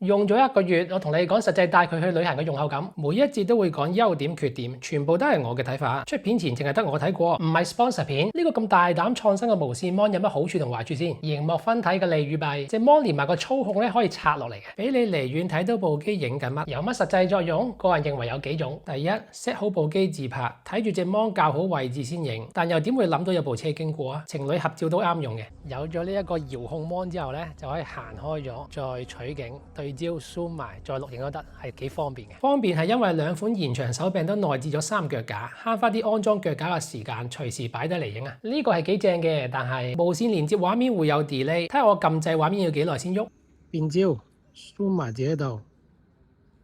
用咗1個月，我同你講實際帶佢去旅行嘅用後感，每一節都會講優點缺點，全部都係我嘅睇法。出片前淨係得我睇過，唔係 sponsor 片。呢個咁大膽創新嘅無線 mon 有乜好處同壞處先？螢幕分體嘅利與弊，隻 mon 連埋個操控咧可以拆落嚟嘅，俾你離遠睇到部機影緊乜。有乜實際作用？個人認為有幾種。第一 set 好部機自拍，睇住隻 mon 校好位置先影，但又點會諗到有部車經過啊？情侶合照都啱用嘅。有咗呢一個遙控 mon 之後咧，就可以行開咗，再取景對焦 zoom 埋再錄影都得，係幾方便嘅。方便係因為兩款延長手柄都內置咗3腳架，慳翻啲安裝腳架嘅時間，隨時擺低嚟影啊！呢個係幾正嘅，但係無線連接畫面會有 delay，睇下我撳掣畫面要幾耐先喐。變焦 zoom 埋自己度，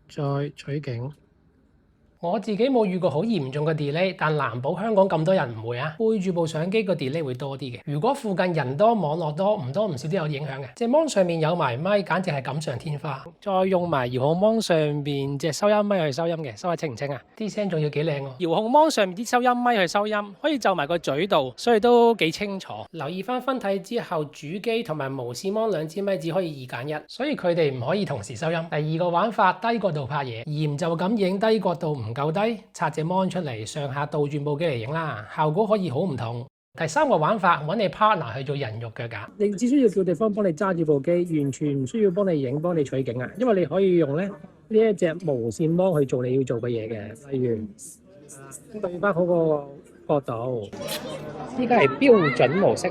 再取景。我自己冇遇過好嚴重嘅 delay，但難保香港咁多人唔會啊。背住部相機個 delay 會多啲嘅。如果附近人多網絡多，唔多唔少都有影響嘅。隻 mon 上面有埋咪，簡直係錦上添花。再用埋遙控 mon 上邊隻收音咪去收音嘅，收下清唔清啊？啲聲仲要幾靚喎。遙控 mon 上面啲收音咪去收音，可以就埋個嘴度，所以都幾清楚。留意翻分體之後，主機同埋無線 mon 兩支咪只可以2揀1，所以佢哋唔可以同時收音。第二個玩法，低角度拍嘢，嚴就咁影低角度唔夠低，拆隻 mon 出嚟，上下倒轉部機嚟影啦，效果可以好唔同。第三個玩法，揾你 partner 去做人肉腳架，你只需要叫對方幫你揸住部機，完全唔需要幫你影、幫你取景啊，因為你可以用咧呢一隻無線 mon 去做你要做嘅嘢嘅，例如對翻好個角度。依家係標準模式，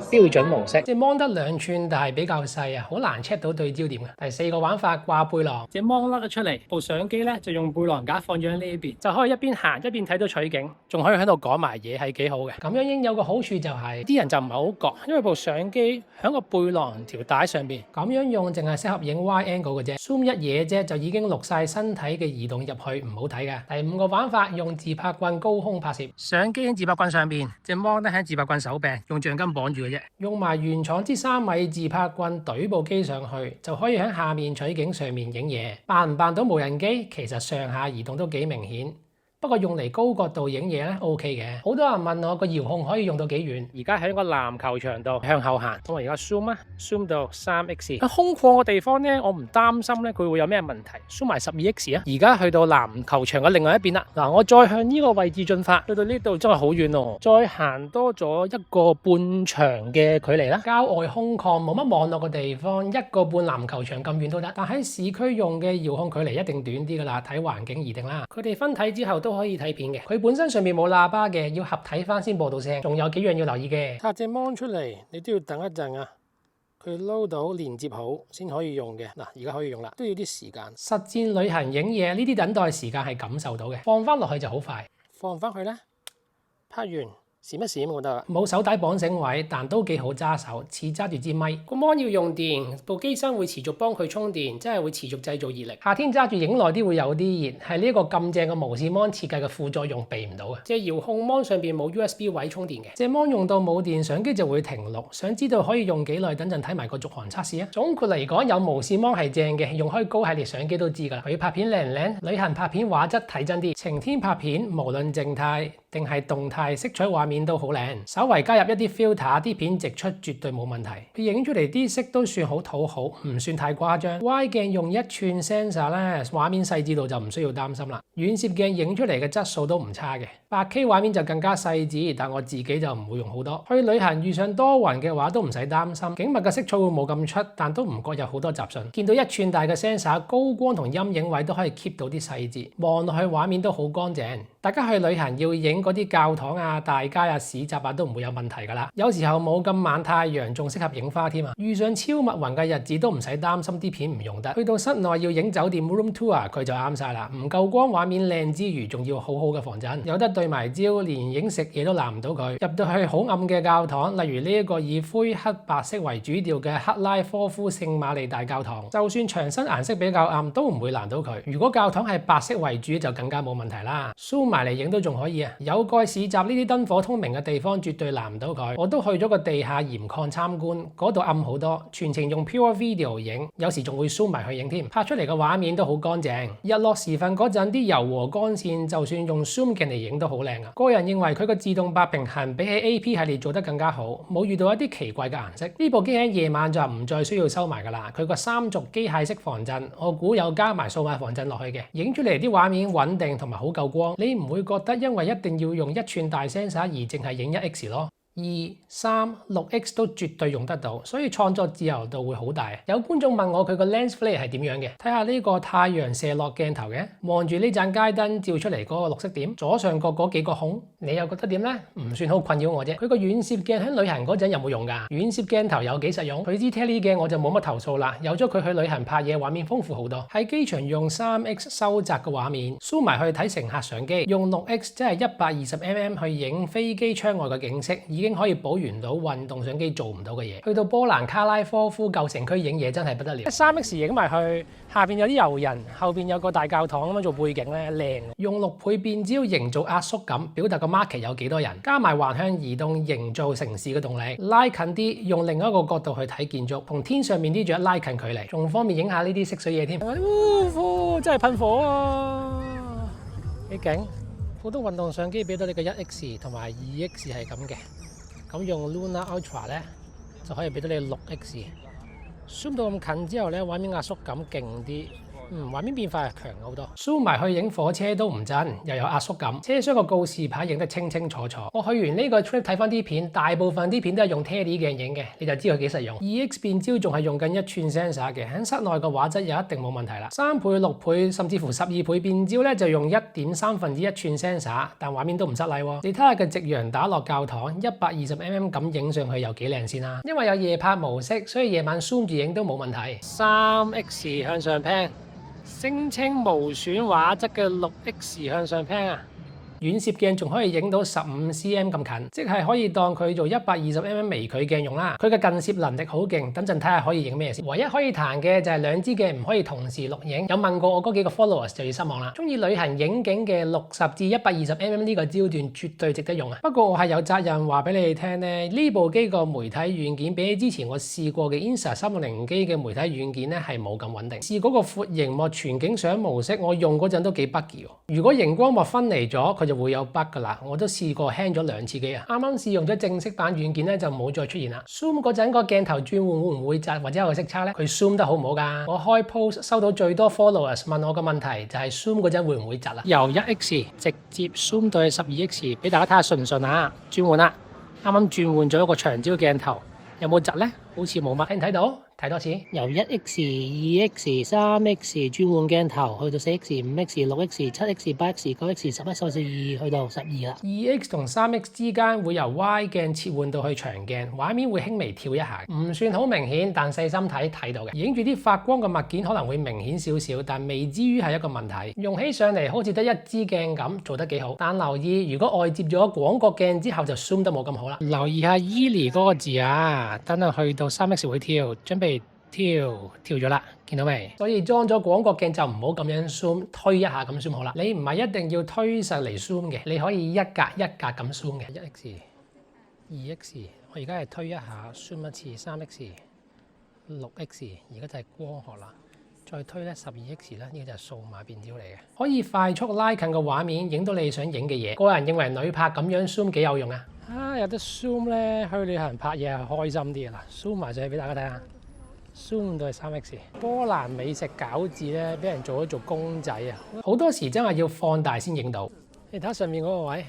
隻 mon 得2寸，但係比較細啊，好難 check 到對焦點嘅。第4個玩法，掛背囊，隻 mon 甩咗出嚟，部相機咧就用背囊架放咗喺呢邊，就可以一邊行一邊睇到取景，仲可以喺度講埋嘢，係幾好嘅。咁樣應有個好處就係啲人就唔係好覺，因為部相機喺個背囊條帶上邊，咁樣用淨係適合影 wide angle 嘅啫，zoom 一嘢啫就已經錄晒身體嘅移動入去，唔好睇嘅。第5個玩法，用自拍棍高空拍攝，相機喺自拍棍上邊，隻 mon 咧喺自拍棍手柄，用橡筋綁住嘅啫。用埋原廠支3米自拍棍懟部機上去，就可以喺下面取景，上面影嘢。扮唔扮到無人機？其實上下移動都幾明顯。不過用嚟高角度影嘢咧 OK 嘅。好多人問我個遙控可以用到幾遠？而家喺個籃球場度向後行，咁我而家 zoom 到3x。喺空曠嘅地方咧，我唔擔心咧佢會有咩問題。zoom 埋12x 啊！而家去到籃球場嘅另外一邊啦。嗱，我再向呢個位置進發，去到呢度真係好遠咯。再行多咗1個半場嘅距離啦。郊外空曠冇乜網絡嘅地方，1個半籃球場咁遠都得。但喺市區用嘅遙控距離一定短啲噶啦，睇環境而定啦。佢哋分體之後都可以睇片嘅，佢本身上面冇喇叭嘅，要合體翻先播到聲。仲有幾樣要留意嘅，拆隻 mon 出嚟，你都要等一陣啊，佢撈到連接好先可以用嘅。嗱，而家可以用啦，都要啲時間。實戰旅行影嘢呢啲等待時間係感受到嘅，放翻落去就好快。放翻去啦，拍完閃一閃就得啦。冇手帶綁繩位，但都幾好揸手，似揸住支咪。個 mon 要用電，部機身會持續幫佢充電，即係會持續製造熱力。夏天揸住影耐啲會有啲熱，係呢一個咁正嘅無線 mon 設計嘅副作用，避唔到嘅。隻遙控 mon 上邊冇 USB 位充電嘅，隻 mon 用到冇電，相機就會停錄。想知道可以用幾耐？等陣睇埋個續航測試啊！總括嚟講，有無線 mon 係正嘅，用開高系列相機都知㗎啦。佢拍片靚唔靚？旅行拍片畫質睇真啲，晴天拍片無論靜態定係動態，色彩畫面都好靚。稍為加入一啲 filter， 啲片直出絕對冇問題。佢影出嚟啲色都算好討好，唔算太誇張。歪鏡用1寸 sensor 咧，畫面細緻度就唔需要擔心啦。遠攝鏡影出嚟嘅質素都唔差嘅。8K 畫面就更加細緻，但我自己就唔會用好多。去旅行遇上多雲嘅話都唔使擔心，景物嘅色彩會冇咁出，但都唔覺有好多雜訊。見到1寸大嘅 sensor， 高光同陰影位都可以 keep 到啲細節，望落去畫面都好乾淨。大家去旅行要影嗰啲教堂啊、大街啊、市集啊都唔會有問題㗎啦。有時候冇咁猛太陽，仲適合影花添啊！遇上超密雲嘅日子都唔使擔心啲片唔用得。去到室內要影酒店 room tour， 佢就啱晒啦。唔夠光畫面靚之餘，仲要好好嘅防震，有得對埋焦，連影食嘢都難唔到佢。入到去好暗嘅教堂，例如呢一個以灰黑白色為主調嘅克拉科夫聖瑪利大教堂，就算牆身顏色比較暗，都唔會難到佢。如果教堂係白色為主，就更加冇問題啦。zoom 埋嚟影都仲可以啊。有蓋市集呢啲燈火通明嘅地方絕對難唔到佢。我都去咗個地下鹽礦參觀，嗰度暗好多，全程用 Pure Video 影，有時仲會 zoom 埋去影添，拍出嚟嘅畫面都好乾淨。日落時分嗰陣啲柔和光線，就算用 zoom 鏡嚟影都好靚啊。個人認為佢個自動白平衡比起 AP 系列做得更加好，冇遇到一啲奇怪嘅顏色。呢部機喺夜晚就唔再需要收埋噶啦，佢個3軸機械式防震，我估有加埋數碼防震落去嘅，影出嚟啲畫面穩定同埋好夠光，你唔會覺得因為一定要用1寸大 sensor 而淨係影1X 咯。2、3、6X 都絕對用得到，所以創作自由度會好大。有觀眾問我佢個 lens flare 係點樣嘅，睇下呢個太陽射落鏡頭嘅，望住呢盞街燈照出嚟嗰個綠色點，左上角嗰幾個孔，你又覺得點呢？唔算好困擾我啫。佢個遠攝鏡喺旅行嗰陣有冇用㗎？遠攝鏡頭有幾實用，佢支 tele 鏡我就冇乜投訴啦。有咗佢去旅行拍嘢，畫面豐富好多。喺機場用3X 收窄個畫面，zoom 埋去睇乘客相機，用6X 即係120mm 去影飛機窗外嘅景色，已經可以補完到運動相機做唔到嘅嘢。去到波蘭卡拉科夫舊城區影嘢真係不得了。3X 影埋去，下邊有啲遊人，後邊有個大教堂咁樣做背景咧，靚。用6倍變焦營造壓縮感，表達個 market 有幾多人，加埋橫向移動營造城市嘅動力。拉近啲，用另一個角度去睇建築，同天上面啲雀拉近距離，仲方便影下呢啲色水嘢添。真係噴火啊！幾勁！好多運動相機俾到你嘅1X 同埋2X 係咁嘅。咁用 Lunar Ultra 咧，就可以俾到你6X。zoom 到咁近之後咧，畫面壓縮感勁啲。畫面變化係強好多。zoom 埋去影火車都唔震，又有壓縮感。車廂個告示牌影得清清楚楚。我去完呢個 trip 睇翻啲片，大部分啲片都係用 tele 鏡影嘅，你就知佢幾實用。2X 變焦仲係用緊1寸 sensor 嘅，喺室內個畫質又一定冇問題啦。3倍、6倍甚至乎12倍變焦咧，就用1.1/3寸 sensor， 但畫面都唔失禮喎。你睇下個夕陽打落教堂，120mm 咁影上去有幾靚先啦。因為有夜拍模式，所以夜晚 zoom 住影都冇問題。3X 向上 pan。聲稱無損畫質嘅6X 向上 pan 啊！遠攝鏡仲可以影到15cm 咁近，即係可以當佢做120mm 微距鏡用啦。佢嘅近攝能力好勁，等陣睇下可以影咩先。唯一可以彈嘅就係兩支鏡唔可以同時錄影。有問過我嗰幾個 followers 就要失望啦。中意旅行影景嘅60至120mm 呢個焦段絕對值得用啊！不過我係有責任話俾你哋聽咧，呢部機個媒體軟件比起之前我試過嘅 Insta360機嘅媒體軟件咧係冇咁穩定。試嗰個闊螢幕全景相模式，我用嗰陣都幾 buggy 喎。如果熒光幕分離咗，佢就會有 bug 噶啦，我都試過 hang 咗2次機啊！啱啱試用咗正式版軟件咧，就冇再出現啦。zoom 嗰陣個鏡頭轉換會唔會窒或者有個色差咧？佢 zoom 得好唔好噶？我開 post 收到最多 followers 問我個問題就係 zoom 嗰陣會唔會窒啊？由1X 直接 zoom 到去12X， 俾大家睇下順唔順啊！轉換啦，啱啱轉換咗一個長焦鏡頭，有冇窒咧？好似冇乜，睇唔睇到？睇多次，由1X、2X、3X 轉換鏡頭，去到4X、5X、6X、7X、8X、9X、11、12去到12啦。2X 同 3X 之間會由 Y 鏡切換到去長鏡，畫面會輕微跳一下，唔算好明顯，但細心睇到嘅。影住啲發光嘅物件可能會明顯少少，但未至於係一個問題。用起上嚟好似得一支鏡咁，做得幾好。但留意，如果外接咗廣角鏡之後就 zoom 得冇咁好啦。留意下 Early 嗰個字啊，等陣去到 3X 會跳，準備。跳咗啦，見到未？所以裝咗廣角鏡就唔好咁樣 zoom， 推一下咁 zoom 好啦。你唔係一定要推實嚟 zoom 嘅，你可以一格一格咁 zoom 嘅。1X、2X， 我而家係推一下 zoom 一次，3X、6X， 而家就係光學啦。再推咧 12X 啦，呢個就係數碼變焦嚟嘅，可以快速拉近個畫面，影到你想影嘅嘢。個人認為女拍咁樣 zoom 幾有用啊！有得 zoom 咧，去旅行拍嘢係開心啲嘅啦。zoom 埋上去俾大家睇下。zoom 到係 3X， 波蘭美食餃子咧，俾人做咗做公仔啊！好多時真係要放大先影到。你睇下上面嗰個位，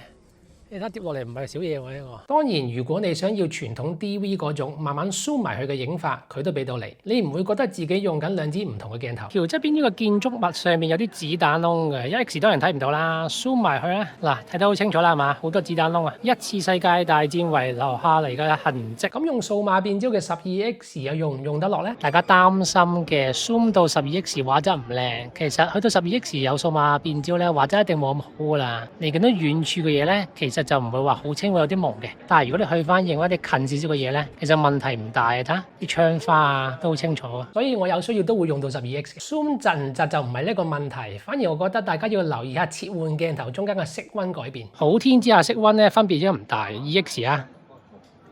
你睇跌落嚟唔係小嘢喎呢個。當然，如果你想要傳統 DV 嗰種慢慢 zoom 埋佢嘅影法，佢都俾到你。你唔會覺得自己用緊兩支唔同嘅鏡頭。橋側邊呢個建築物上面有啲子彈窿嘅，1X 當然睇唔到啦。zoom 埋去啦，嗱睇得好清楚啦，係嘛？好多子彈窿啊！一次世界大戰遺留下嚟嘅痕跡。咁用數碼變焦嘅12X 又用唔用得落呢？大家擔心嘅 zoom 到12X 畫質唔靚，其實去到12X 有數碼變焦咧，畫質一定冇咁好噶啦。你見到遠處嘅嘢咧，其實就唔會話好清會有啲朦嘅。但係如果你去翻影一啲近少少嘅嘢咧，其實問題唔大嘅，睇下啲窗花啊都好清楚啊。所以我有需要都會用到 12X。Zoom 窒唔窒就唔係呢個問題，反而我覺得大家要留意下切換鏡頭中間嘅色溫改變。好天之下色溫咧分別應該唔大。2X 啊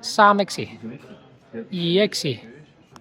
，3X、2X、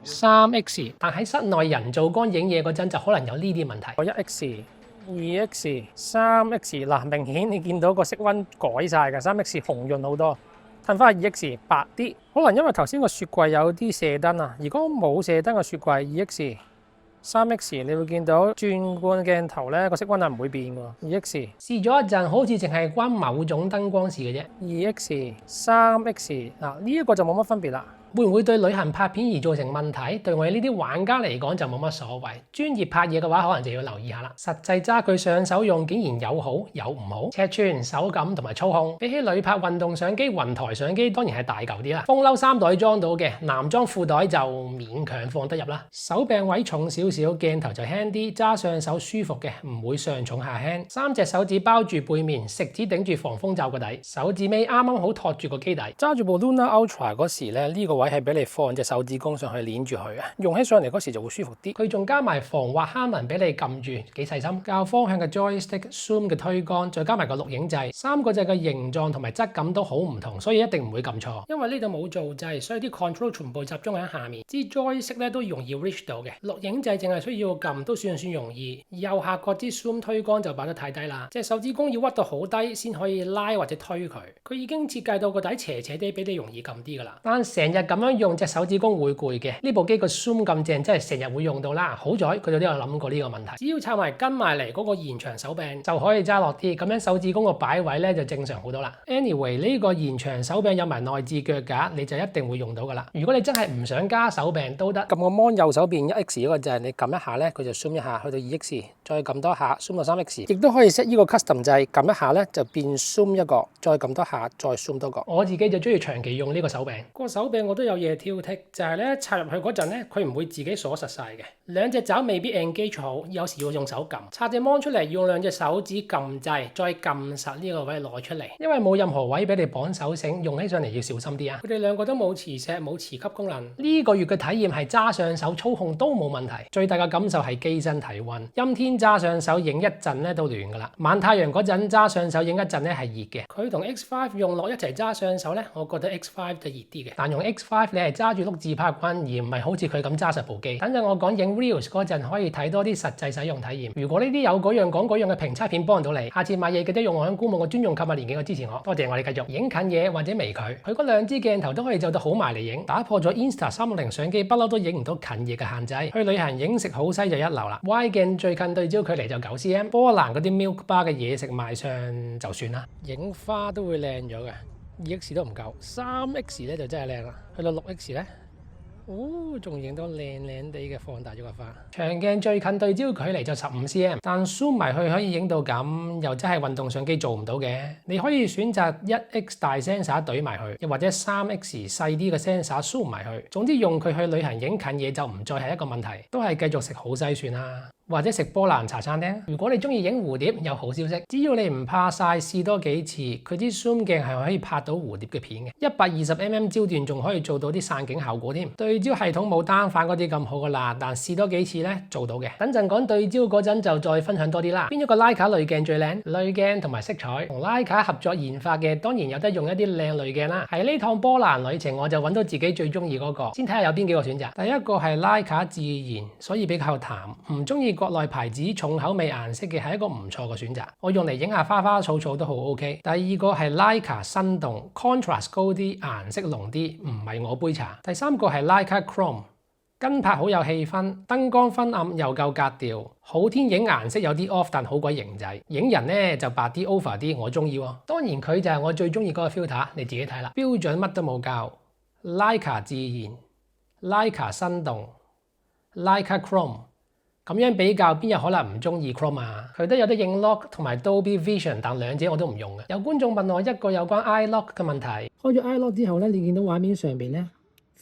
3X， 但喺室內人造光影嘢嗰陣就可能有呢啲問題。1X、2X、3X 嗱，明顯你見到個色溫改晒嘅，3X 紅潤好多，褪翻去 2X 白啲，可能因為頭先個雪櫃有啲射燈啊。如果冇射燈嘅雪櫃 2X、3X 你會見到轉換鏡頭咧個色溫係唔會變嘅。2X 試咗一陣，好似淨係關某種燈光事嘅啫。2X、3X 嗱呢一個就冇乜分別啦。會唔會對旅行拍片而造成問題？對我哋呢啲玩家嚟講就冇乜所謂。專業拍嘢嘅話，可能就要留意下啦。實際揸佢上手用，竟然有好有唔好。尺寸、手感同埋操控，比起旅拍運動相機、雲台相機，當然係大嚿啲啦。風褸3袋裝到嘅，男裝褲袋就勉強放得入啦。手柄位重少少，鏡頭就輕啲，揸上手舒服嘅，唔會上重下輕。3隻手指包住背面，食指頂住防風罩個底，手指尾啱啱好托住個機底。揸住部 Luna Ultra 嗰時咧，呢個位係俾你放隻手指公上去捏住佢啊，用起上嚟嗰時就會舒服啲。佢仲加埋防滑坑紋俾你撳住，幾細心。較方向嘅 joystick、zoom 嘅推杆，再加埋個錄影掣，3個掣嘅形狀同埋質感都好唔同，所以一定唔會撳錯。因為呢度冇做掣，所以啲 control 全部集中喺下面。支 joystick 咧都容易 reach 到嘅，錄影掣淨係需要撳都算容易。右下角支 zoom 推杆就擺得太低啦，隻手指公要屈到好低先可以拉或者推佢。佢已經設計到個底斜斜地，俾你容易撳啲噶啦。但成日咁樣用隻手指公會攰嘅，呢部機個 zoom 咁正，真係成日會用到啦。好在佢哋都有諗過呢個問題，只要插埋跟埋嚟嗰個延長手柄就可以揸落啲，咁樣手指公個擺位咧就正常好多啦。Anyway 呢個延長手柄有埋內置腳架，你就一定會用到噶啦。如果你真係唔想加手柄都得，撳個 mon 右手邊 1X 嗰個掣，你撳一下咧佢就 zoom 一下去到 2X， 再撳多下 zoom 到 3X， 亦都可以 set 呢個 custom 掣，撳一下咧就變 zoom 一個，再撳多下再 zoom 多個。我自己就中意長期用呢個手柄。個手柄我都有嘢挑剔，就係咧插入去嗰陣咧，佢唔會自己鎖實晒嘅，兩隻爪未必 engage 好，有時要用手撳。插隻 mon 出嚟，要用兩隻手指撳掣，再撳實呢個位攞出嚟，因為冇任何位俾你綁手繩，用起上嚟要小心啲啊。佢哋兩個都冇磁石，冇磁吸功能。呢個月嘅體驗係揸上手操控都冇問題，最大嘅感受係機身體溫。陰天揸上手影一陣咧都暖噶啦，晚太陽嗰陣揸上手影一陣咧係熱嘅。佢同 X5 用落一齊揸上手咧，我覺得 X5 就熱啲嘅。但用 X5 你係揸住碌自拍棍，而唔係好似佢咁揸實部機。等陣我講影 Reels 嗰陣可以睇多啲實際使用體驗。如果呢啲有嗰樣講嗰樣嘅評測片幫到你，下次買嘢記得用我響估網個專用購物連結去支持我。多謝，我哋繼續影近嘢或者微距，佢嗰兩支鏡頭都可以就到好埋嚟影，打破咗 Insta360相機不嬲都影唔到近嘢嘅限制。去旅行影食好西就一流啦。Y 鏡最近對焦距離就9cm，波蘭嗰啲 Milk Bar 嘅嘢食賣相就算啦。影花都會靚咗嘅，2X 都唔夠，3X 咧就真係靚啦。去到6X 咧。哦，仲影到靚靚地嘅放大咗個花。長鏡最近對焦距離就15cm，但 zoom 埋去可以影到咁，又真係運動相機做唔到嘅。你可以選擇 1X 大 sensor 懟埋去，又或者 3X 細啲嘅 sensor zoom 埋去。總之用佢去旅行影近嘢就唔再係一個問題，都係繼續食好西算啦。或者食波蘭茶餐廳。如果你中意影蝴蝶，有好消息，只要你唔怕曬，試多幾次，佢啲 zoom 鏡係可以拍到蝴蝶嘅片嘅。120mm 焦段仲可以做到啲散景效果添。對焦系統冇單反嗰啲咁好噶啦，但試多幾次咧做到嘅。等陣講對焦嗰陣就再分享多啲啦。邊一個徠卡濾鏡最靚？濾鏡同埋色彩同徠卡合作研發嘅，當然有得用一啲靚濾鏡啦。喺呢趟波蘭旅程，我就揾到自己最中意嗰個。先睇下有邊幾個選擇。第一個係徠卡自然，所以比較淡，唔中意國內牌子重口味顏色嘅係一個唔錯嘅選擇，我用嚟影下花花草草都好 OK。第二個係徠卡生動 ，contrast 高啲，顏色濃啲，唔係我杯茶。第三個係徠卡 Chrome， 跟拍好有氣氛，燈光昏暗又夠格調，好天影顏色有啲 off， 但好鬼型仔。影人咧就白啲 over 啲，我中意喎。當然佢就係我最中意嗰個 filter， 你自己睇啦。標準乜都冇教，徠卡自然，徠卡生動，徠卡 Chrome。咁樣比較，邊有可能唔中意 Chrome 啊？佢都有得影 Lock 同埋 Dolby Vision， 但兩者我都唔用嘅。有觀眾問我一個有關 iLock 嘅問題。開咗 iLock 之後咧，你見到畫面上邊咧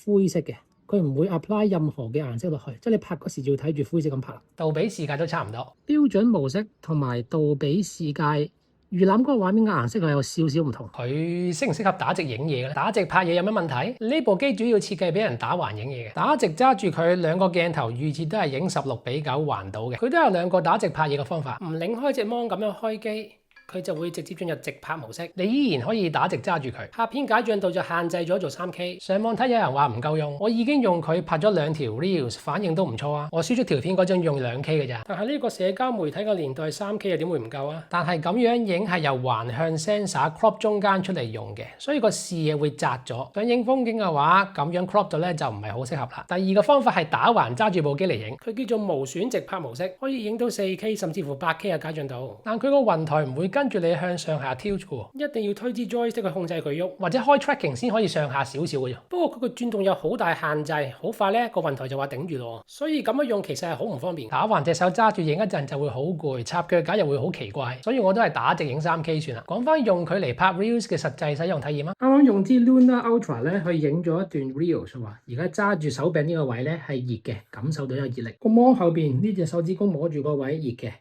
灰色嘅，佢唔會 apply 任何嘅顏色落去，即係你拍嗰時要睇住灰色咁拍。杜比視界都差唔多。標準模式同埋杜比視界預覽嗰個畫面嘅顏色係有少少唔同。佢適唔適合打直影嘢嘅咧？打直拍嘢有咩問題？呢部機主要設計俾人打橫影嘢嘅，打直揸住佢兩個鏡頭預設都係影16:9橫到嘅。佢都有兩個打直拍嘢嘅方法，唔擰開隻芒咁樣開機，佢就會直接進入直拍模式，你依然可以打直揸住佢。拍片解像度就限制咗做 3K。上網睇有人話唔夠用，我已經用佢拍咗2條 reels，反應都唔錯啊！我輸出條片嗰陣用2K 嘅咋。但係呢個社交媒體嘅年代，3K 又點會唔夠啊？但係咁樣影係由橫向 sensor crop 中間出嚟用嘅，所以個視野會窄咗。想影風景嘅話，咁樣 crop 咗咧就唔係好適合啦。第二個方法係打橫揸住部機嚟影，佢叫做無損直拍模式，可以影到4K 甚至乎8K 嘅解像度。但佢個雲台唔會跟住你向上下挑嘅，一定要推支 joystick 去控制佢喐，或者開 tracking 先可以上下少少嘅啫。不過佢個轉動有好大限制，好快咧個雲台就話頂住咯，所以咁樣用其實係好唔方便。打橫隻手揸住影一陣就會好攰，插腳架又會好奇怪，所以我都係打直影 3K 算啦。講翻用佢嚟拍 reels 嘅實際使用體驗啊！啱啱用支 Luna Ultra 咧去影咗一段 reels 話，而家揸住手柄呢個位咧係熱嘅，感受到有熱力。個芒後邊呢隻手指公摸住個位熱嘅，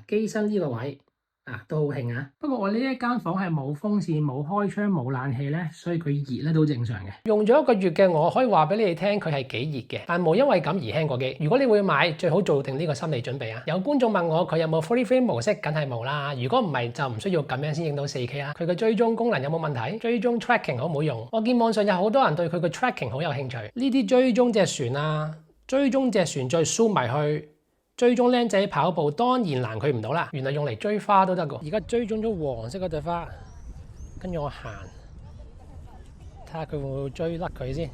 機身呢個位。都好興啊！不過我呢一間房係冇風扇、冇開窗、冇冷氣咧，所以佢熱咧都正常嘅。用咗1個月嘅我可以話俾你哋聽，佢係幾熱嘅，但冇因為咁而輕過機。如果你會買，最好做定呢個心理準備啊！有觀眾問我佢有冇 Full Frame 模式，梗係冇啦。如果唔係就唔需要咁樣先影到 4K 啦。佢嘅追蹤功能有冇問題？追蹤 tracking 好唔好用？我見網上有好多人對佢嘅 tracking 好有興趣。呢啲追蹤隻船啊，追蹤隻船再 zoom 埋去。追蹤僆仔跑步當然攔佢唔到啦，原來用嚟追花都得㗎。而家追蹤咗黃色嗰朵花，跟住我行，睇下佢會唔會追甩佢先。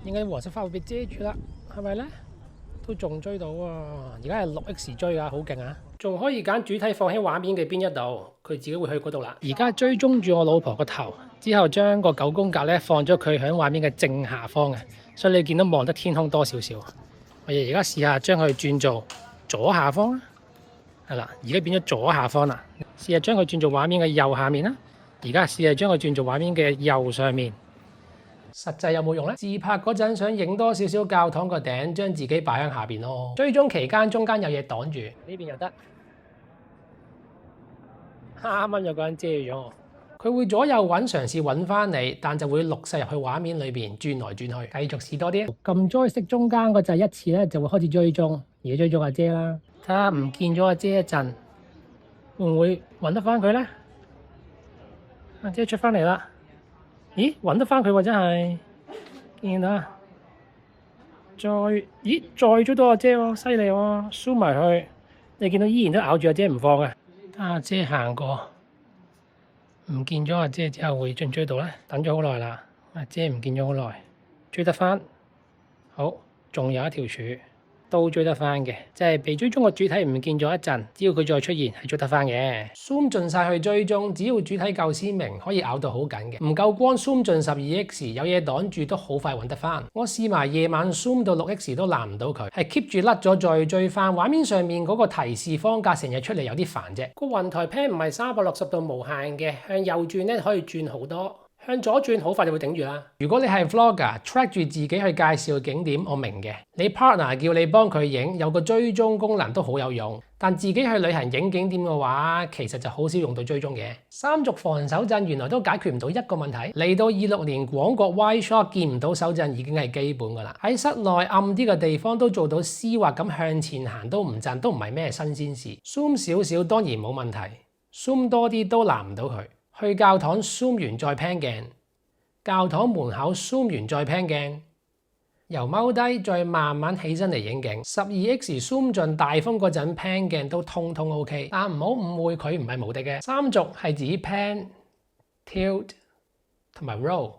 應該黃色花會被遮住啦，係咪咧？都仲追到啊！而家係6X 追啊，好勁啊！仲可以揀主體放喺畫面嘅邊一度，佢自己會去嗰度啦。而家追蹤住我老婆個頭，之後將個9宮格咧放咗佢喺畫面嘅正下方嘅，所以你見到望得天空多少少。我哋而家試下將佢轉做左下方啦，係啦，而家變咗左下方啦。試下將佢轉做畫面嘅右下面啦。而家試下將佢轉做畫面嘅右上面。實際有冇用咧？自拍嗰陣想影多少少教堂個頂，將自己擺喺下邊咯。追蹤期間中間有嘢擋住，呢邊又得。啱啱有個人遮咗我。佢會左右揾嘗試揾翻你，但就會錄晒入去畫面裏邊轉來轉去。繼續試多啲。撳 joystick 中間個掣一次咧，就會開始追蹤。而家追蹤阿姐啦，睇下唔見咗阿姐一陣，會唔會揾得翻佢咧？阿姐出翻嚟啦。咦，揾得翻佢喎，真係見到啊！再追到阿姐喎，犀利喎，zoom埋去，你見到依然都咬住阿姐唔放嘅。阿姐行過。唔見咗阿姐之後會追唔追到咧？等咗好耐啦，阿姐唔見咗好耐，追得翻。好，仲有一條柱都追得翻嘅，即係被追蹤個主體唔見咗一陣，只要佢再出現係追得翻嘅。zoom 盡晒去追蹤，只要主體夠鮮明，可以咬到好緊嘅。唔夠光 zoom 盡12X，有嘢擋住都好快揾得翻。我試埋夜晚 zoom 到6X 都攔唔到佢，係 keep 住甩咗再追翻。畫面上面嗰個提示方格成日出嚟有啲煩啫。個雲台 pan 唔係360度無限嘅，向右轉咧可以轉好多。向左轉好快就會頂住啦。如果你係 vlogger，track 住自己去介紹景點，我明嘅。你 partner 叫你幫佢影，有個追蹤功能都好有用。但自己去旅行影景點嘅話，其實就好少用到追蹤嘅。三軸防手震原來都解決唔到一個問題。嚟到26年廣角 wide shot 見唔到手震已經係基本㗎啦。喺室內暗啲嘅地方都做到絲滑咁向前行都唔震，都唔係咩新鮮事。zoom 少少當然冇問題，zoom 多啲都攔唔到佢。去教堂 zoom 完再 pan 鏡，教堂門口 zoom 完再 pan 鏡，由踎低再慢慢起身嚟影景。12X zoom 盡大風嗰陣 pan 鏡都通通 OK， 但唔好誤會佢唔係無敵嘅。三軸係指 pan、tilt 同埋 roll。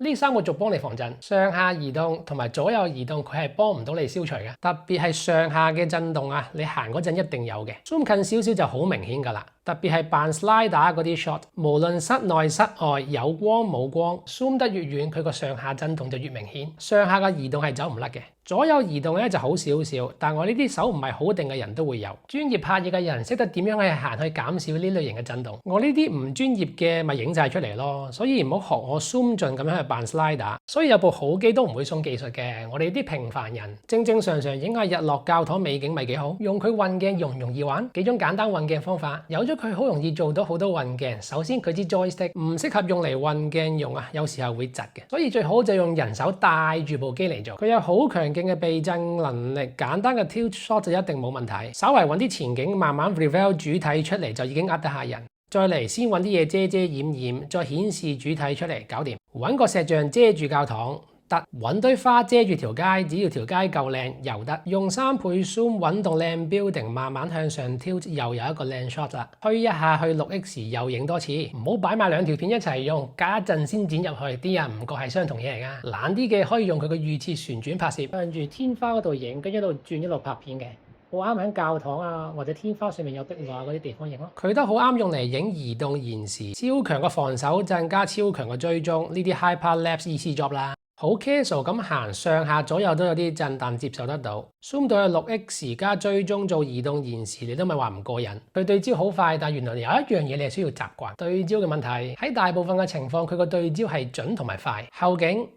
呢3個軸幫你防震，上下移動同埋左右移動佢係幫唔到你消除嘅，特別係上下嘅震動啊，你行嗰陣一定有嘅。zoom 近少少就好明顯㗎啦，特別係扮 slide 打嗰啲 shot， 無論室內室外有光冇光 ，zoom 得越遠佢個上下震動就越明顯，上下嘅移動係走唔甩嘅。左右移動咧就好少少，但我呢啲手唔係好定嘅人都會有。專業拍嘢嘅人識得點樣去行去減少呢類型嘅震動。我呢啲唔專業嘅咪影晒出嚟咯，所以唔好學我 zoom 盡咁樣去扮 slider。所以有部好機都唔會送技術嘅，我哋啲平凡人正正常常影下日落教堂美景咪幾好。用佢運鏡容唔容易玩？幾種簡單運鏡方法，有咗佢好容易做到好多運鏡。首先佢支 joystick 唔適合用嚟運鏡用啊，有時候會窒嘅，所以最好就用人手帶住部機嚟做。佢有好強勁嘅避震能力，簡單嘅 tilt shot 就一定冇問題。稍為揾啲前景，慢慢 reveal 主體出嚟就已經呃得下人。再嚟先揾啲嘢遮遮掩掩，再顯示主體出嚟，搞掂。揾個石像遮住教堂得，揾堆花遮住條街，只要條街夠靚又得。用3倍 zoom 揾棟靚 building，慢慢向上挑，又有一個靚 shot 啦。推一下去6X 又影多次，唔好擺埋兩條片一齊用，隔一陣先剪入去，啲人唔覺係相同嘢嚟㗎。懶啲嘅可以用佢個預設旋轉拍攝，向住天花嗰度影，跟住一路轉一路拍片嘅。好啱喺教堂啊或者天花上面有壁畫嗰啲地方影咯。佢都好啱用嚟影移動延時，超強嘅防手震加超強嘅追蹤，呢啲 hyperlapse easy job 啦。好 casual 咁行，上下左右都有啲震，但接受得到。zoom 到去6X 加追蹤做移動延時，你都咪話唔過癮。佢對焦好快，但原來有一樣嘢你係需要習慣對焦嘅問題。喺大部分嘅情況，佢個對焦係準同埋快。後景、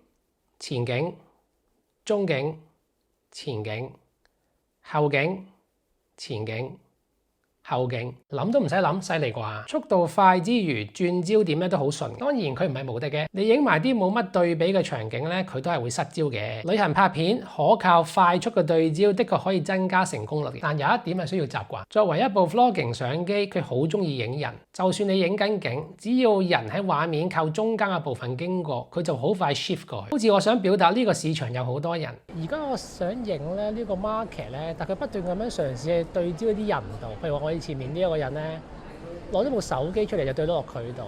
前景、中景、前景。後景、前景、後景，諗都唔使諗，犀利啩！速度快之餘，轉焦點咧都好順。當然佢唔係無敵嘅，你影埋啲冇乜對比嘅場景咧，佢都係會失焦嘅。旅行拍片可靠快速嘅對焦，的確可以增加成功率。但有一點係需要習慣。作為一部 vlogging 相機，佢好中意影人。就算你影緊景，只要人喺畫面靠中間嘅部分經過，佢就好快 shift 過去。好似我想表達呢個市場有好多人。而家我想影咧呢個 market 咧，但佢不斷咁樣嘗試去對焦一啲人度，譬如話我前面呢一個人咧，攞咗部手機出嚟就對到落佢度。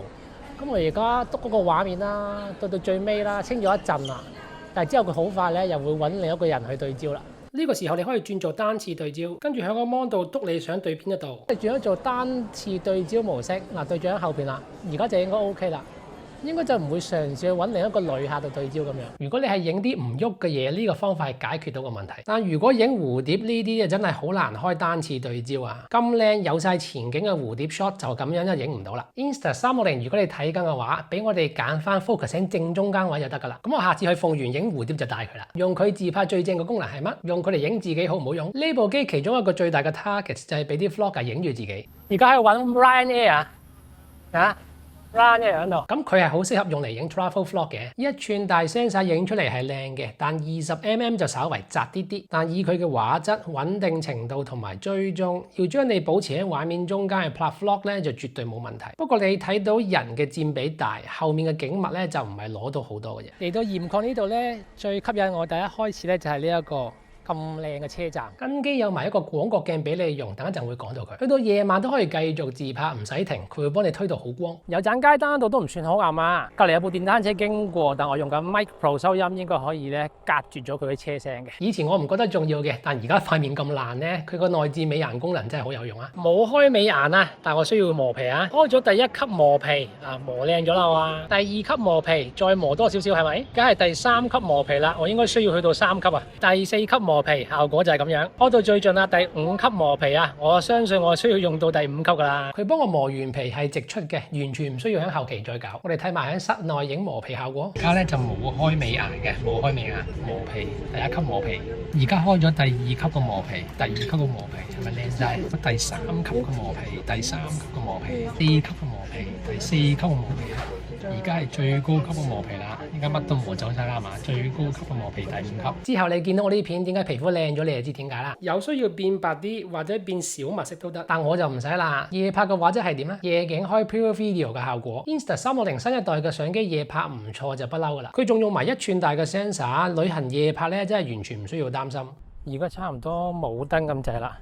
咁我而家篤嗰個畫面啦，到最尾啦，清咗一陣啦，但係之後佢好快咧又會揾另一個人去對焦啦。呢個時候你可以轉做單次對焦，跟住喺個 mon 度篤你想對邊一度。你轉咗做單次對焦模式，嗱對住喺後邊啦，而家就應該 OK 啦。應該就唔會嘗試去揾另一個旅客度對焦咁樣。如果你係影啲唔喐嘅嘢，呢個方法係解決到個問題。但如果影蝴蝶呢啲真係好難開單次對焦啊！咁靚有晒前景嘅蝴蝶 shot 就咁樣就影唔到啦。Insta360，如果你睇緊嘅話，俾我哋揀翻 focus 喺正中間位就得㗎啦。咁我下次去鳳園影蝴蝶就帶佢啦。用佢自拍最正嘅功能係乜？用佢嚟影自己好唔好用？呢部機其中一個最大嘅 target 就係俾啲 vlogger 影住自己。而家喺度揾 Ryanair 啊！咁佢係好適合用嚟影 travel vlog 嘅，1寸大 sensor 影出嚟係靚嘅，但20mm 就稍為窄啲啲。但以佢嘅畫質、穩定程度同埋追蹤，要將你保持喺畫面中間嘅拍 vlog 咧就絕對冇問題。不過你睇到人嘅佔比大，後面嘅景物咧就唔係攞到好多嘅嘢。嚟到鹽礦呢度咧，最吸引我第一開始咧就係呢一個咁靚嘅車站，跟機有埋一個廣角鏡俾你用，等一陣會講到佢。去到夜晚都可以繼續自拍，唔使停，佢會幫你推到好光。有盞街燈度都唔算好暗啊，隔離有部電單車經過，但我用緊 Mic Pro 收音，應該可以咧隔絕咗佢嘅車聲嘅。以前我唔覺得重要嘅，但而家塊面咁爛咧，佢個內置美顏功能真係好有用啊！冇開美顏啊，但我需要磨皮啊。開咗第一級磨皮啊，磨靚咗啦哇！第2級磨皮，再磨多少少係咪？梗係第3級磨皮啦，我應該需要去到3級啊。第4級磨皮效果就係咁樣，開到最盡啦，第5級磨皮啊，我相信我需要用到第5級噶啦。佢幫我磨完皮係直出嘅，完全唔需要喺後期再搞。我哋睇埋喺室內影磨皮效果。而家咧就冇開美顏嘅，冇開美顏磨皮，第1級磨皮。而家開咗第2級嘅磨皮，第2級嘅磨皮係咪靚晒？第3級嘅磨皮，第3級嘅磨皮，4級嘅磨皮，第4級嘅磨皮。而家係最高級嘅磨皮啦，而家乜都磨走晒啦嘛，最高級嘅磨皮第5級。之後你見到我呢片點解皮膚靚咗，你就知點解啦。有需要變白啲或者變小麥色都得，但我就唔使啦。夜拍嘅畫質係點咧？夜景開 Pure Video 嘅效果。Insta360新一代嘅相機夜拍唔錯就不嬲噶啦。佢仲用埋1寸大嘅 sensor， 旅行夜拍咧真係完全唔需要擔心。而家差唔多冇燈咁滯啦。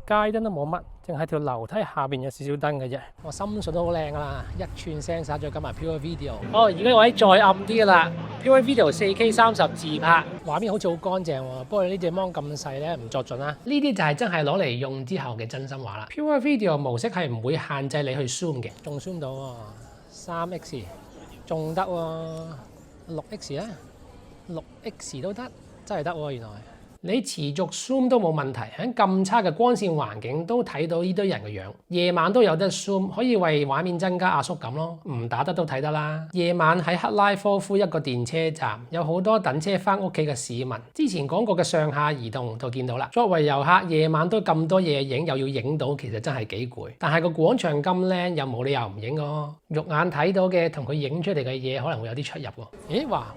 街燈都冇乜，淨係條樓梯下邊有少少燈嘅啫。我心水都好靚噶啦，1寸 sensor 再加埋 Pure Video。而家位再暗啲啦 ，Pure Video 4K 30自拍，畫面好似好乾淨喎。不過呢隻 mon 咁細咧，唔作準啦。呢啲就係真係攞嚟用之後嘅真心話啦。Pure Video 模式係唔會限制你去 zoom 嘅，仲 zoom 到喎，3X 仲得喎，6X 咧，6X 都得，真係得喎原來。你持續 zoom 都冇問題，喺咁差嘅光線環境都睇到呢堆人嘅樣。夜晚都有得 zoom， 可以為畫面增加壓縮感咯。唔打得都睇得啦。夜晚喺克拉科夫一個電車站，有好多等車翻屋企嘅市民。之前講過嘅上下移動就見到啦。作為遊客，夜晚都咁多嘢影，又要影到，其實真係幾攰。但係個廣場咁靚，又冇理由唔影㗎。肉眼睇到嘅同佢影出嚟嘅嘢可能會有啲出入喎。咦？哇！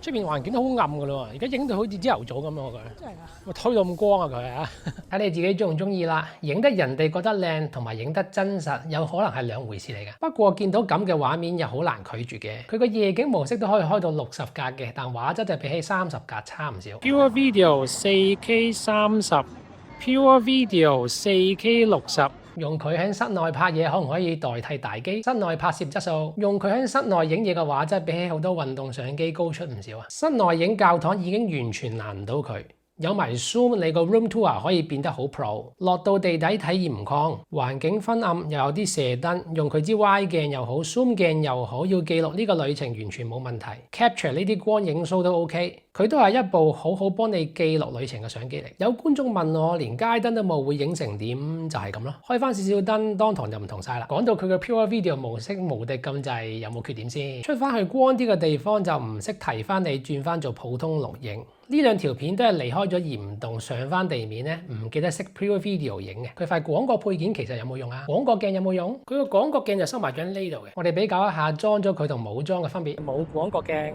出邊環境都好暗㗎咯喎，而家影到好似朝頭早咁樣佢。真係㗎！我推到咁光啊佢啊！睇你自己中唔中意啦。影得人哋覺得靚同埋影得真實，有可能係兩回事嚟嘅。不過見到咁嘅畫面又好難拒絕嘅。佢個夜景模式都可以開到60格嘅，但畫質就比起30格差唔少。Pure Video 4K 30，Pure Video 4K 60。用佢喺室內拍嘢可唔可以代替大機？室內拍攝質素，用佢喺室內影嘢嘅畫質比起好多運動相機高出唔少啊！室內影教堂已經完全難唔到佢。有埋 zoom， 你個 room tour 可以變得好 pro。落到地底體驗唔抗，環境昏暗又有啲射燈，用佢支 Y 鏡又好 zoom 鏡又好，要記錄呢個旅程完全冇問題。capture 呢啲光影 show 都 OK， 佢都係一部好好幫你記錄旅程嘅相機嚟。有觀眾問我連街燈都冇會影成點，就係咁咯。開翻少少燈，當堂就唔同晒啦。講到佢嘅 Pure Video 模式無敵咁滯，有冇缺點先？出翻去光啲嘅地方就唔識提翻你轉翻做普通錄影。呢兩條片都係離開咗鹽洞上翻地面咧，唔記得熄 Pure Video 影嘅。佢塊廣角配件其實有冇用啊？廣角鏡有冇用？佢個廣角鏡就收埋咗喺呢度嘅。我哋比較一下裝咗佢同冇裝嘅分別。冇廣角鏡，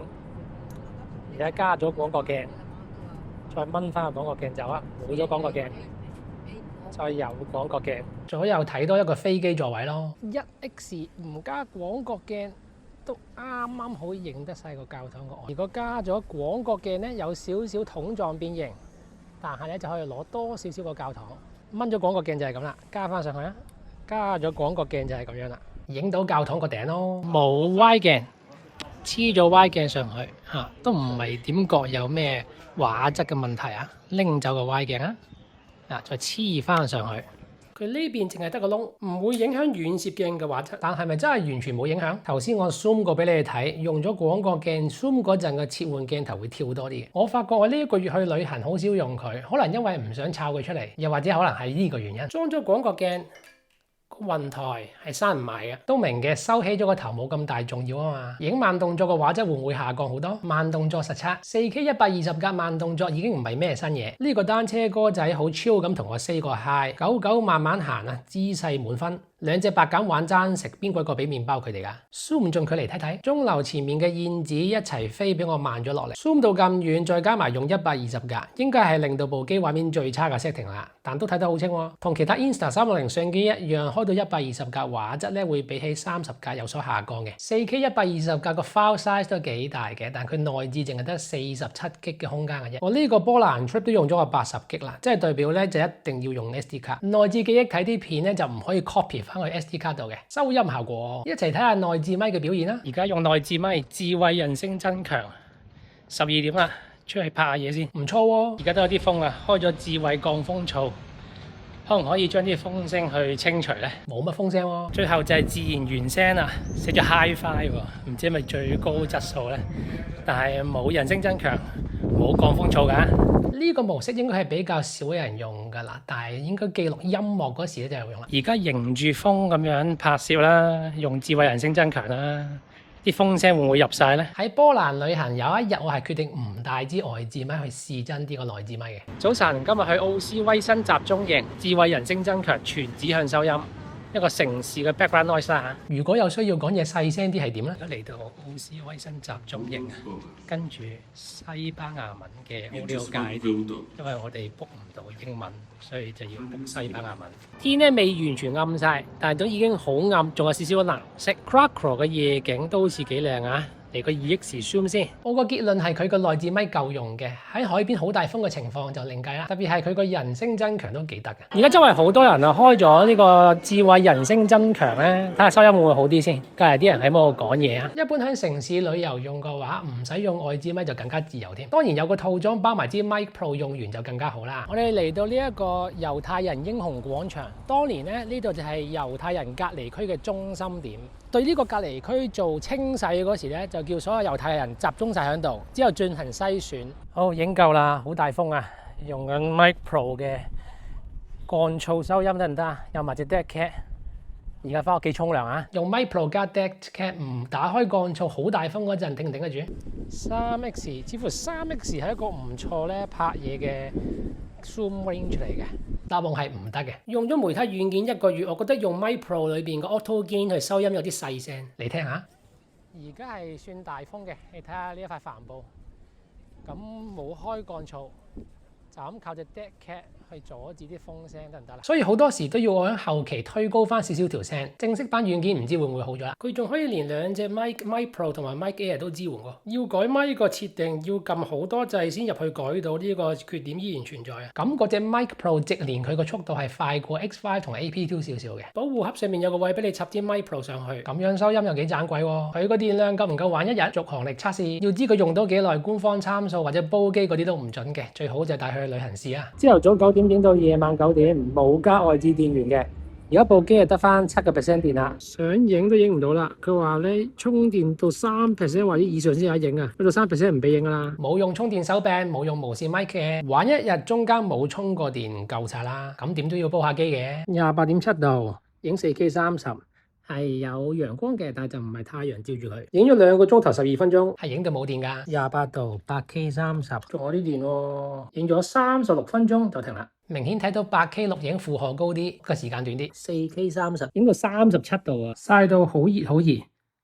而家加咗廣角鏡，再掹翻個廣角鏡走啊！冇咗廣角鏡，再有廣角鏡，左右睇多一個飛機座位咯。1X 唔加廣角鏡，都啱啱好影得晒個教堂個外。如果加咗廣角鏡咧，有少少桶狀變形，但係咧就可以攞多少少個教堂。掹咗廣角鏡就係咁啦，加翻上去啊！加咗廣角鏡就係咁樣啦，影到教堂個頂咯。冇 Y 鏡，黐咗 Y 鏡上去嚇，都唔係點覺有咩畫質嘅問題啊！拎走個 Y 鏡啊，再黐翻上去。佢呢邊淨係得個窿，唔會影響遠攝鏡嘅畫質，但係咪真係完全冇影響？頭先我 zoom 過俾你哋睇，用咗廣角鏡 zoom 嗰陣嘅切換鏡頭會跳多啲嘅。我發覺我呢一個月去旅行好少用佢，可能因為唔想抄佢出嚟，又或者可能係呢個原因。裝咗廣角鏡，個雲台係閂唔埋嘅，都明嘅，收起咗個頭冇咁大重要啊嘛。影慢動作嘅畫質會唔會下降好多？慢動作實測 4K 120格慢動作已經唔係咩新嘢。呢個單車哥仔好 chill 咁同我 say 個 hi， 狗狗慢慢行啊，姿勢滿分。兩隻白鴿玩爭食，邊個俾麵包佢哋㗎？zoom 盡距離睇睇，鐘樓前面嘅燕子一齊飛，俾我慢咗落嚟。zoom 到咁遠，再加埋用120格，應該係令到部機畫面最差嘅 setting 啦。但都睇得好清喎，同其他 Insta 360相機一樣，開到120格畫質咧會比起30格有所下降嘅。4K 120格個 file size 都幾大嘅，但佢內置淨係得47G 嘅空間嘅啫。我呢個波蘭 trip 都用咗個80G啦，即係代表咧就一定要用 SD 卡。內置記憶睇啲片咧就唔可以 copy 翻去 SD 卡度嘅。收音效果，一齊睇下內置咪嘅表現啦。而家用內置咪，智慧人聲增強。12點啦，出去拍下嘢先。唔錯喎，而家都有啲風啊，開咗智慧降風槽，可唔可以將啲風聲去清除咧？冇乜風聲喎。最後就係自然原聲啊，寫咗 Hi-Fi 喎，唔知係咪最高質素咧？但係冇人聲增強，冇降風槽㗎。呢個模式應該係比較少人用㗎啦，但係應該記錄音樂嗰時咧就有用啦。而家迎住風咁樣拍攝啦，用智慧人聲增強啦，啲風聲會唔會入晒咧？喺波蘭旅行有一日，我係決定唔帶支外置咪去試真啲個內置咪嘅。早晨，今日去奧斯威辛集中營，智慧人聲增強，全指向收音。一個城市嘅 background noise 啦嚇。如果有需要講嘢細聲啲係點咧？而家嚟到奧斯威辛集中營啊，跟住西班牙文嘅 audio guide，因為我哋 book 唔到英文，所以就要 book 西班牙文。天咧未完全暗晒，但係都已經好暗，仲有少少藍色。Krakow 嘅夜景都好似幾靚啊！嚟個 2X zoom 先，我個結論係佢個內置咪夠用嘅，喺海邊好大風嘅情況就另計啦。特別係佢個人聲增強都幾得嘅。而家周圍好多人啊，開咗呢個智慧人聲增強咧，睇下收音會唔會好啲先。隔籬啲人喺度講嘢啊。一般喺城市旅遊用嘅話，唔使用外置咪就更加自由添。當然有個套裝包埋支 Mic Pro 用完就更加好啦。我哋嚟到呢一個猶太人英雄廣場，當年咧呢度就係猶太人隔離區嘅中心點。對呢個隔離區做清洗嗰時咧，就叫所有猶太人集中晒喺度，之後進行篩選。好，影夠啦，好大風啊！用緊 Mic Pro 嘅降噪收音得唔得啊？有埋隻 Dead Cat。而家翻屋企沖涼啊！用 Mic Pro 加 Dead Cat 唔打開降噪好大風嗰陣，頂唔頂得住？3X 似乎3X 係一個唔錯咧拍嘢嘅 Zoom Range 嚟嘅。答案係唔得嘅。用咗媒體軟件1個月，我覺得用 Mic Pro 裏邊個 Auto Gain 去收音有啲細聲，你聽下。而家係算大風嘅，你睇下呢一塊帆布，咁冇開降噪，就咁靠隻 Dead Cat 去阻止啲風聲得唔得啦？所以好多時都要我喺後期推高翻少少條聲。正式版軟件唔知會唔會好咗啦？佢仲可以連兩隻 Mic Pro 同埋 Mic Air 都支援喎。要改咪個設定，要撳好多掣先入去改到呢個缺點依然存在啊。咁嗰隻 Mic Pro 直連佢個速度係快過 X5 同 AP2 少少嘅。保護盒上面有個位俾你插啲 Mic Pro 上去，咁樣收音又幾盞鬼喎。佢個電量夠唔夠玩一日？續航力測試要知佢用到幾耐，官方參數或者煲機嗰啲都唔準嘅，最好就帶佢去旅行試啊。朝頭早9點影到夜晚9點，冇加外置電源嘅。而家部機係得翻7% 電啦，想影都影唔到啦。佢話咧充電到3% 或者以上先有得影啊，去到3% 唔俾影噶啦。冇用充電手柄，冇用無線咪嘅，玩一日中間冇充過電夠晒啦。咁點都要煲下機嘅。28.7度，影 4K 30。係有陽光嘅，但係就唔係太陽照住佢。影咗2個鐘頭12分鐘，係影到冇電㗎。28度8K 30，仲有啲電喎。影咗36分鐘就停啦。明顯睇到8K 錄影負荷高啲，個時間短啲。4K 30，影到37度啊，曬到好熱好熱。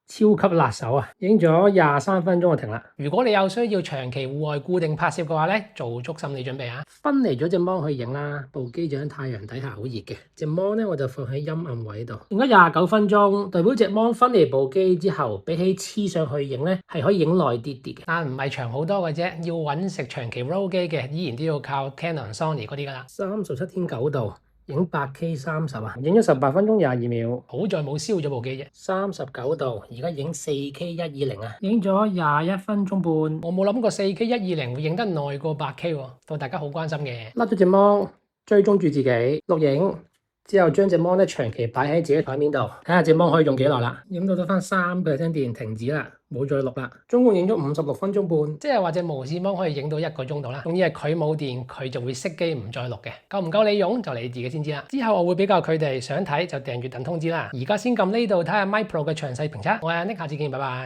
超級辣手啊！影咗23分鐘就停啦。如果你有需要長期戶外固定拍攝嘅話咧，做足心理準備啊！分離咗隻芒去影啦，部機就喺太陽底下好熱嘅。隻芒咧我就放喺陰暗位度。用咗29分鐘，代表隻芒分離部機之後，比起黐上去影咧，係可以影耐啲啲嘅。但唔係長好多嘅啫，要揾食長期 roll 機嘅，依然都要靠 Canon、Sony 嗰啲噶啦。37.9度。影8K 30啊，影咗18分鐘22秒，好在冇燒咗部機啫。39度，而家影 4K 120啊，影咗21分鐘半。我冇諗過 4K 120會影得耐過8K 喎，到大家好關心嘅。甩咗隻芒，追蹤住自己錄影之後，將隻芒咧長期擺喺自己台面度，睇下隻芒可以用幾耐啦。影到得翻3% 電，停止啦。冇再錄啦，總共影咗56分鐘半，即係話隻無線芒可以影到1個鐘度啦。總之係佢冇電，佢就會熄機唔再錄嘅。夠唔夠你用就你自己先知啦。之後我會比較佢哋，想睇就訂閱等通知啦。而家先撳呢度睇下 Mic Pro 嘅詳細評測。我係 Nick，下次見，拜拜。